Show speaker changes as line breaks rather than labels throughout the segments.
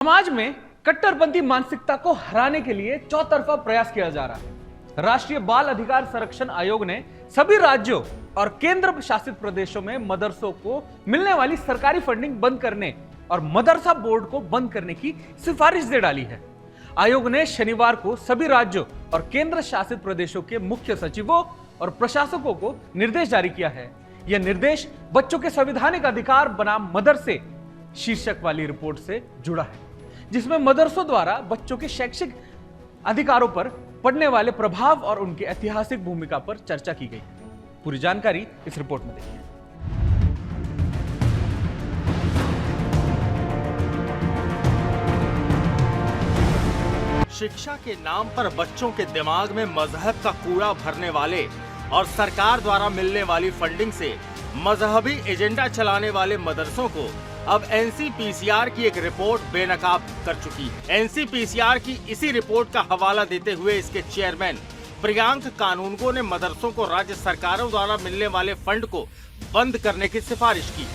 समाज में कट्टरपंथी मानसिकता को हराने के लिए चौतरफा प्रयास किया जा रहा है। राष्ट्रीय बाल अधिकार संरक्षण आयोग ने सभी राज्यों और केंद्र शासित प्रदेशों में मदरसों को मिलने वाली सरकारी फंडिंग बंद करने और मदरसा बोर्ड को बंद करने की सिफारिश दे डाली है। आयोग ने शनिवार को सभी राज्यों और केंद्र शासित प्रदेशों के मुख्य सचिवों और प्रशासकों को निर्देश जारी किया है। यह निर्देश बच्चों के संवैधानिक अधिकार बनाम मदरसे शीर्षक वाली रिपोर्ट से जुड़ा है, जिसमें मदरसों द्वारा बच्चों के शैक्षिक अधिकारों पर पड़ने वाले प्रभाव और उनकी ऐतिहासिक भूमिका पर चर्चा की गई है। पूरी जानकारी इस रिपोर्ट में देखिए।
शिक्षा के नाम पर बच्चों के दिमाग में मजहब का कूड़ा भरने वाले और सरकार द्वारा मिलने वाली फंडिंग से मजहबी एजेंडा चलाने वाले मदरसों को अब एनसीपीसीआर की एक रिपोर्ट बेनकाब कर चुकी है। एनसीपीसीआर की इसी रिपोर्ट का हवाला देते हुए इसके चेयरमैन प्रियांक कानूनगो ने मदरसों को राज्य सरकारों द्वारा मिलने वाले फंड को बंद करने की सिफारिश की,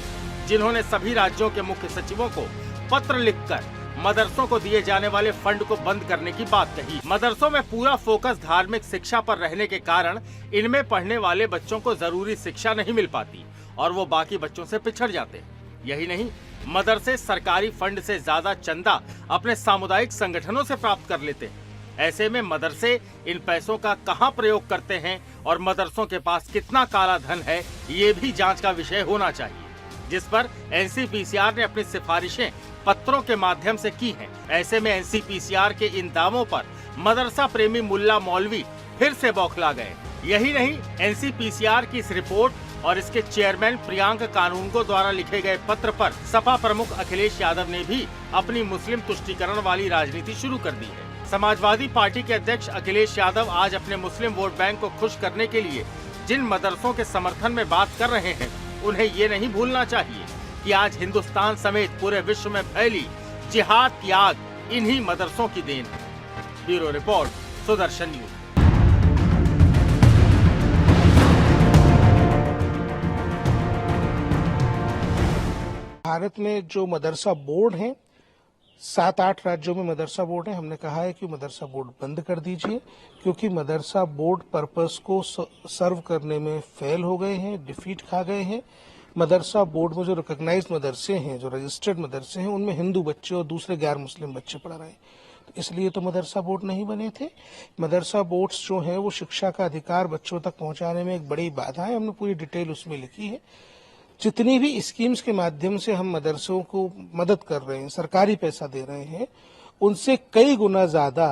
जिन्होंने सभी राज्यों के मुख्य सचिवों को पत्र लिखकर मदरसों को दिए जाने वाले फंड को बंद करने की बात कही। मदरसों में पूरा फोकस धार्मिक शिक्षा पर रहने के कारण इनमें पढ़ने वाले बच्चों को जरूरी शिक्षा नहीं मिल पाती और वो बाकी बच्चों से पिछड़ जाते। यही नहीं, मदरसे सरकारी फंड से ज्यादा चंदा अपने सामुदायिक संगठनों से प्राप्त कर लेते हैं। ऐसे में मदरसे इन पैसों का कहां प्रयोग करते हैं और मदरसों के पास कितना काला धन है, ये भी जांच का विषय होना चाहिए, जिस पर एनसीपीसीआर ने अपनी सिफारिशें पत्रों के माध्यम से की हैं। ऐसे में एनसीपीसीआर के इन दावों पर मदरसा प्रेमी मुल्ला मौलवी फिर से बौखला गए। यही नहीं, एनसीपीसीआर की इस रिपोर्ट और इसके चेयरमैन प्रियांक कानूनगो द्वारा लिखे गए पत्र पर सपा प्रमुख अखिलेश यादव ने भी अपनी मुस्लिम तुष्टीकरण वाली राजनीति शुरू कर दी है। समाजवादी पार्टी के अध्यक्ष अखिलेश यादव आज अपने मुस्लिम वोट बैंक को खुश करने के लिए जिन मदरसों के समर्थन में बात कर रहे हैं, उन्हें ये नहीं भूलना चाहिए कि आज हिंदुस्तान समेत पूरे विश्व में फैली जिहाद की आग इन्हीं मदरसों की देन है। Bureau report, Sudarshan news.
Bharat में जो मदरसा बोर्ड हैं, 7-8 राज्यों में मदरसा बोर्ड है। हमने कहा है कि मदरसा बोर्ड बंद कर दीजिए, क्योंकि मदरसा बोर्ड पर्पस को सर्व करने में फेल हो गए हैं, डिफीट खा गए हैं। मदरसा बोर्ड में जो रिकॉग्नाइज्ड मदरसे हैं, जो रजिस्टर्ड मदरसे हैं, उनमें हिंदू बच्चे और दूसरे गैर मुस्लिम बच्चे पढ़ रहे हैं। तो इसलिए तो मदरसा बोर्ड नहीं बने थे। मदरसा बोर्ड्स जो हैं वो शिक्षा का अधिकार बच्चों तक पहुंचाने में एक बड़ी बाधा है। हमने पूरी डिटेल उसमें लिखी है। जितनी भी स्कीम्स के माध्यम से हम मदरसों को मदद कर रहे हैं, सरकारी पैसा दे रहे हैं, उनसे कई गुना ज्यादा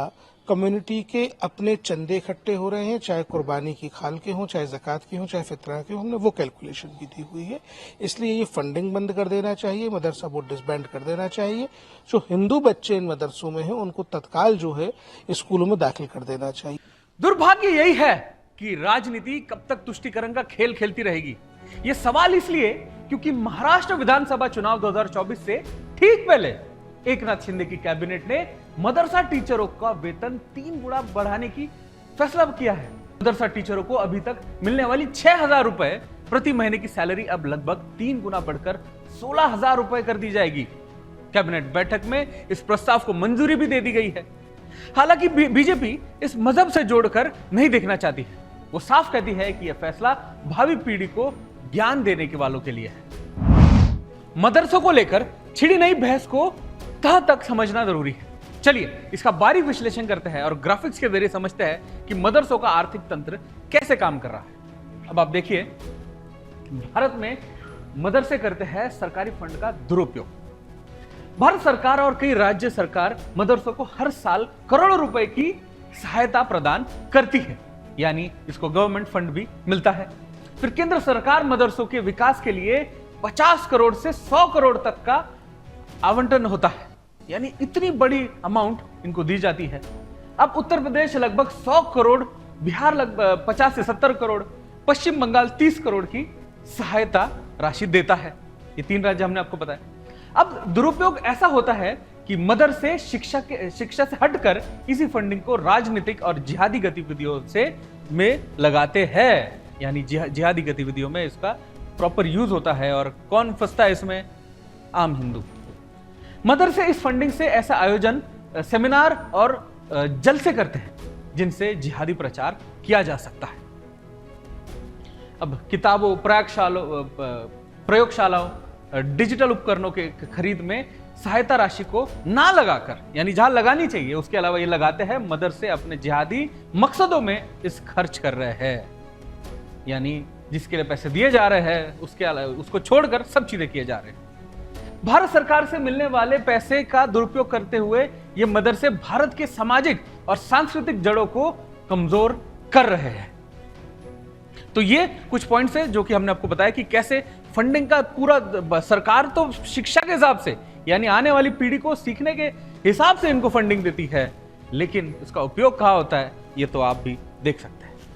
कम्युनिटी के अपने चंदे इकट्ठे हो रहे हैं, चाहे कुर्बानी की खाल के हों, चाहे ज़कात के हों, चाहे फितरा के हों। हमने वो कैलकुलेशन भी दी हुई है। इसलिए ये फंडिंग बंद कर देना चाहिए, मदरसा बोर्ड डिसबैंड कर देना चाहिए। जो हिंदू बच्चे इन मदरसों में हैं, उनको तत्काल जो है स्कूलों में दाखिल कर देना चाहिए।
दुर्भाग्य यही है कि राजनीति कब तक तुष्टीकरण का खेल खेलती रहेगी। यह सवाल इसलिए क्योंकि महाराष्ट्र विधानसभा चुनाव 2024 से ठीक पहले एकनाथ शिंदे की कैबिनेट ने मदरसा टीचरों का वेतन 3 गुना बढ़ाने की फैसला किया है। मदरसा टीचरों को अभी तक मिलने वाली 6,000 रुपए प्रति महीने की सैलरी अब लगभग 3 गुना बढ़कर 16,000 रुपए कर दी जाएगी। कैबिनेट बैठक में इस प्रस्ताव को मंजूरी भी दे दी गई है। हालांकि बीजेपी इस मजहब से जोड़कर नहीं देखना चाहती है। वो साफ कहती है कि यह फैसला भावी पीढ़ी को ज्ञान देने के वालों के लिए है। मदरसों को लेकर छिड़ी नई बहस को तह तक समझना जरूरी है। चलिए इसका बारीक विश्लेषण करते हैं और ग्राफिक्स के जरिए समझते हैं कि मदरसों का आर्थिक तंत्र कैसे काम कर रहा है। अब आप देखिए, भारत में मदरसे करते हैं सरकारी फंड का दुरुपयोग। भारत सरकार और कई राज्य सरकार मदरसों को हर साल करोड़ों रुपए की सहायता प्रदान करती है, यानी इसको गवर्नमेंट फंड भी मिलता है। फिर केंद्र सरकार मदरसों के विकास के लिए 50 करोड़ से 100 करोड़ तक का आवंटन होता है, यानी इतनी बड़ी अमाउंट इनको दी जाती है। अब उत्तर प्रदेश लगभग 100 करोड़, बिहार लगभग 50 से 70 करोड़, पश्चिम बंगाल 30 करोड़ की सहायता राशि देता है। ये 3 राज्य हमने आपको बताया। अब दुरुपयोग ऐसा होता है कि मदरसे शिक्षा से हटकर इसी फंडिंग को राजनीतिक और जिहादी गतिविधियों में लगाते हैं, यानी जिहादी गतिविधियों में इसका प्रॉपर यूज होता है। और कौन फंसता है इसमें? आम हिंदू। मदरसे इस फंडिंग से ऐसा आयोजन, सेमिनार और जलसे करते हैं जिनसे जिहादी प्रचार किया जा सकता है। अब किताबों, प्रयोगशालाओं, डिजिटल उपकरणों के खरीद में सहायता राशि को ना लगाकर, यानी जहां लगानी चाहिए उसके अलावा ये लगाते हैं, मदरसे अपने जिहादी मकसदों में इस खर्च कर रहे हैं। यानी जिसके लिए पैसे दिए जा रहे हैं उसके अलावा उसको छोड़कर सब चीजें किए जा रहे हैं। भारत सरकार से मिलने वाले पैसे का दुरुपयोग करते हुए ये मदरसे भारत के सामाजिक और सांस्कृतिक जड़ों को कमजोर कर रहे हैं। तो ये कुछ पॉइंट्स हैं जो कि हमने आपको बताया कि कैसे फंडिंग का पूरा, सरकार तो शिक्षा के हिसाब से, यानी आने वाली पीढ़ी को सीखने के हिसाब से इनको फंडिंग देती है, लेकिन इसका उपयोग कहाँ होता है ये तो आप भी देख सकते हैं।